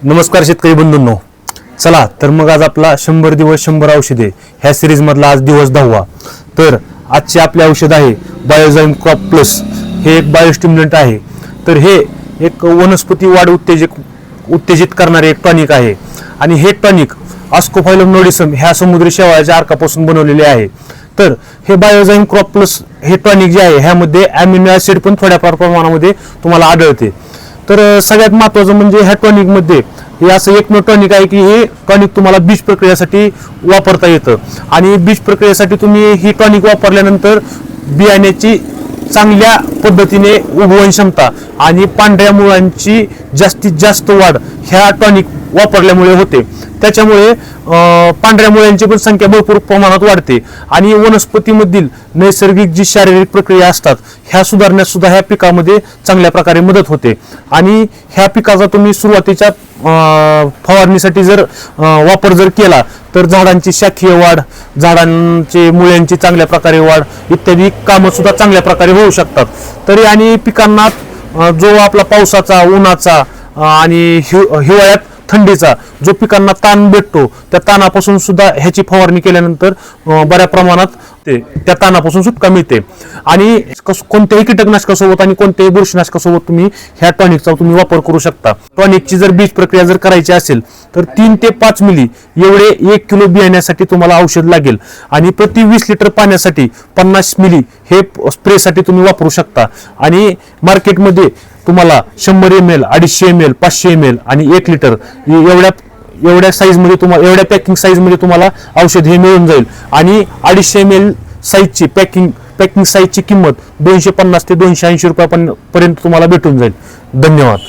नमस्कार शेतकरी बंधूंनो, चला तर मग आज आपला 100 दिवस 100 औषधे ह्या सिरीज मधला आज दिवस 10वा। तर आजचे आपले औषध आहे बायोझाइम क्रॉप प्लस। हे एक बायोस्टिम्युलंट आहे। तर हे एक वनस्पती वाढ उत्तेजित करणारे एक टॉनिक आहे आणि हे टॉनिक आस्कोफायलम नोडिसम ह्या समुद्री शेवाळाच्या अर्कापासून बनवलेले आहे। तर हे बायोझाइम क्रॉप प्लस हे टॉनिक जे आहे ह्यामध्ये अॅमिनो ऍसिड पण थोड्याफार प्रमाणामध्ये तुम्हाला आढळते। तर सगळ्यात महत्त्वाचं म्हणजे ह्या टॉनिक मध्ये हे असं एकमेव टॉनिक आहे की हे टॉनिक तुम्हाला बीज प्रक्रियेसाठी वापरता येतं आणि बीज प्रक्रियेसाठी तुम्ही ही टॉनिक वापरल्यानंतर बियाण्याची चांगल्या पद्धतीने उगवण क्षमता आणि पांढऱ्या मुळांची जास्तीत जास्त वाढ ह्या टॉनिक वापरल्यामुळे होते। त्याच्यामुळे पांढऱ्या मुळांची पण संख्या भरपूर प्रमाणात वाढते आणि वनस्पतीमधील नैसर्गिक जी शारीरिक प्रक्रिया असतात ह्या सुधारण्यास सुद्धा ह्या पिकामध्ये चांगल्या प्रकारे मदत होते। आणि ह्या पिकाचा तुम्ही सुरुवातीच्या फवारणीसाठी जर वापर जर केला तर झाडांची शाखीय वाढ, झाडांचे मुळ्यांची चांगल्या प्रकारे वाढ इत्यादी कामं सुद्धा चांगल्या प्रकारे होऊ शकतात। तरी आणि पिकांना जो आपला पावसाचा, उन्हाचा आणि हिवाळ्यात थंडीचा जो पिकांना ताण भेटतो त्या ताणापासून सुद्धा ह्याची फवारणी केल्यानंतर बऱ्या प्रमाणात त्या ताणापासून सुटका मिळते। आणि कोणत्याही कीटकनाशकासोबत आणि कोणत्याही बुरशीनाशकासोबत तुम्ही ह्या टॉनिकचा तुम्ही वापर करू शकता। टॉनिकची जर बीज प्रक्रिया जर करायची असेल तर 3 ते 5 मिली एवढे 1 किलो बियाण्यासाठी तुम्हाला औषध लागेल आणि प्रति 20 लिटर पाण्यासाठी 50 मिली हे स्प्रेसाठी तुम्ही वापरू शकता। आणि मार्केटमध्ये तुम्हाला 100 ml, 250 ml, 500 ml आणि 1 लिटर एवढ्या साईज मध्ये तुम्हाला एवढ्या पॅकिंग साईज मध्ये तुम्हाला औषध हे मिळून जाईल। आणि 250 ml साईजची पॅकिंग साईजची किंमत 250 ते 280 रुपयापर्यंत तुम्हाला भेटून जाईल। धन्यवाद।